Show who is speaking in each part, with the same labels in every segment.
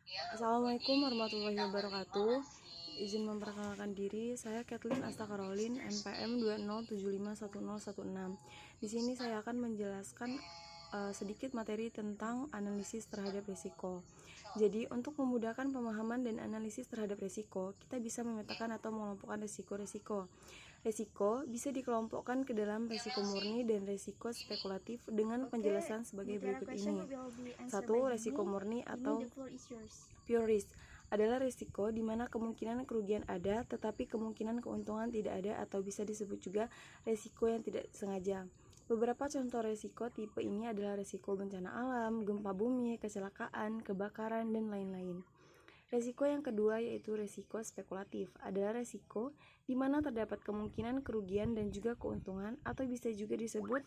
Speaker 1: Assalamualaikum warahmatullahi wabarakatuh. Izin memperkenalkan diri, saya Kathleen Asta Karolin, NPM 207510106. Di sini saya akan menjelaskan sedikit materi tentang analisis terhadap risiko. Jadi, untuk memudahkan pemahaman dan analisis terhadap risiko, kita bisa memetakan atau mengelompokkan risiko-risiko. Risiko bisa dikelompokkan ke dalam risiko murni dan risiko spekulatif dengan penjelasan sebagai berikut ini. 1. Risiko murni atau pure risk adalah risiko di mana kemungkinan kerugian ada tetapi kemungkinan keuntungan tidak ada, atau bisa disebut juga risiko yang tidak sengaja. Beberapa contoh risiko tipe ini adalah risiko bencana alam, gempa bumi, kecelakaan, kebakaran, dan lain-lain. Risiko yang kedua yaitu risiko spekulatif, adalah risiko di mana terdapat kemungkinan kerugian dan juga keuntungan, atau bisa juga disebut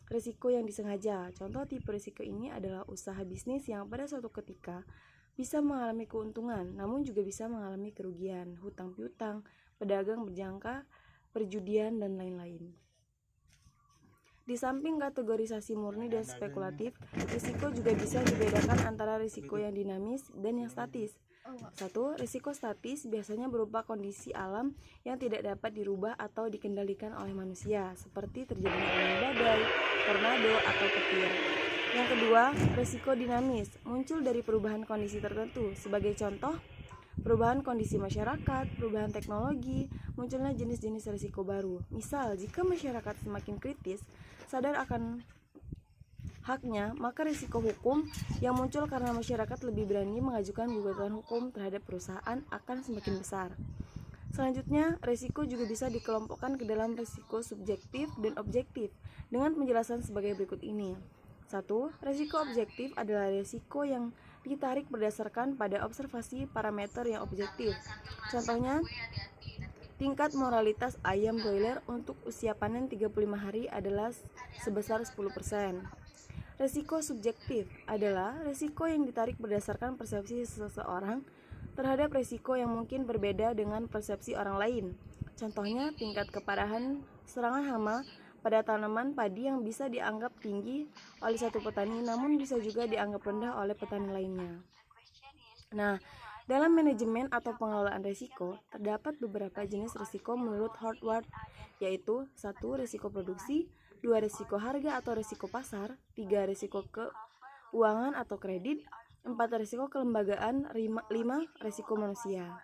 Speaker 1: risiko yang disengaja. Contoh tipe risiko ini adalah usaha bisnis yang pada suatu ketika bisa mengalami keuntungan, namun juga bisa mengalami kerugian, hutang piutang, pedagang berjangka, perjudian, dan lain-lain. Di samping kategorisasi murni dan spekulatif, risiko juga bisa dibedakan antara risiko yang dinamis dan yang statis. 1. Risiko statis biasanya berupa kondisi alam yang tidak dapat dirubah atau dikendalikan oleh manusia, seperti terjadinya angin badai, tornado, atau petir. Yang kedua, risiko dinamis muncul dari perubahan kondisi tertentu. Sebagai contoh, perubahan kondisi masyarakat, perubahan teknologi, munculnya jenis-jenis risiko baru. Misal, jika masyarakat semakin kritis, sadar akan haknya, maka risiko hukum yang muncul karena masyarakat lebih berani mengajukan gugatan hukum terhadap perusahaan akan semakin besar. Selanjutnya, risiko juga bisa dikelompokkan ke dalam risiko subjektif dan objektif dengan penjelasan sebagai berikut ini. 1. Risiko objektif adalah risiko yang ditarik berdasarkan pada observasi parameter yang objektif. Contohnya, tingkat moralitas ayam broiler untuk usia panen 35 hari adalah sebesar 10%. Risiko subjektif adalah risiko yang ditarik berdasarkan persepsi seseorang terhadap risiko yang mungkin berbeda dengan persepsi orang lain. Contohnya, tingkat keparahan serangan hama pada tanaman padi yang bisa dianggap tinggi oleh satu petani, namun bisa juga dianggap rendah oleh petani lainnya. Nah, dalam manajemen atau pengelolaan risiko, terdapat beberapa jenis risiko menurut Howard, yaitu 1. Risiko produksi, 2. Risiko harga atau risiko pasar, 3. Risiko keuangan atau kredit, 4. Risiko kelembagaan, 5. Risiko manusia.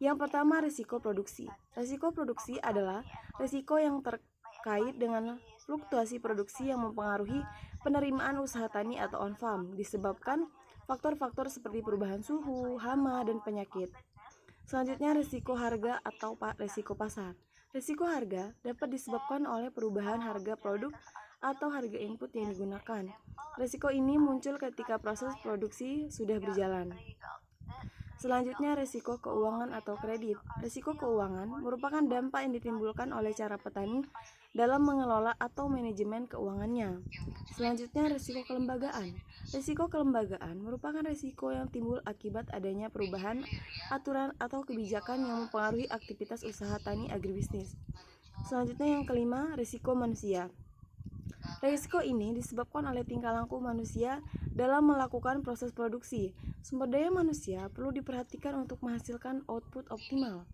Speaker 1: Yang pertama, risiko produksi. Risiko produksi adalah risiko yang terkait dengan fluktuasi produksi yang mempengaruhi penerimaan usaha tani atau on-farm, disebabkan faktor-faktor seperti perubahan suhu, hama, dan penyakit. Selanjutnya, risiko harga atau risiko pasar. Risiko harga dapat disebabkan oleh perubahan harga produk atau harga input yang digunakan. Risiko ini muncul ketika proses produksi sudah berjalan. Selanjutnya, risiko keuangan atau kredit. Risiko keuangan merupakan dampak yang ditimbulkan oleh cara petani dalam mengelola atau manajemen keuangannya. Selanjutnya, risiko kelembagaan. Risiko kelembagaan merupakan risiko yang timbul akibat adanya perubahan aturan atau kebijakan yang mempengaruhi aktivitas usaha tani agribisnis. Selanjutnya, yang kelima, risiko manusia. Risiko ini disebabkan oleh tingkah laku manusia dalam melakukan proses produksi. Sumber daya manusia perlu diperhatikan untuk menghasilkan output optimal.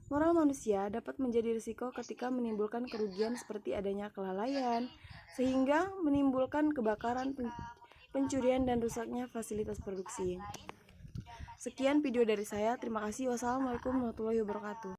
Speaker 1: Moral manusia dapat menjadi risiko ketika menimbulkan kerugian seperti adanya kelalaian, sehingga menimbulkan kebakaran, pencurian, dan rusaknya fasilitas produksi. Sekian video dari saya. Terima kasih. Wassalamualaikum warahmatullahi wabarakatuh.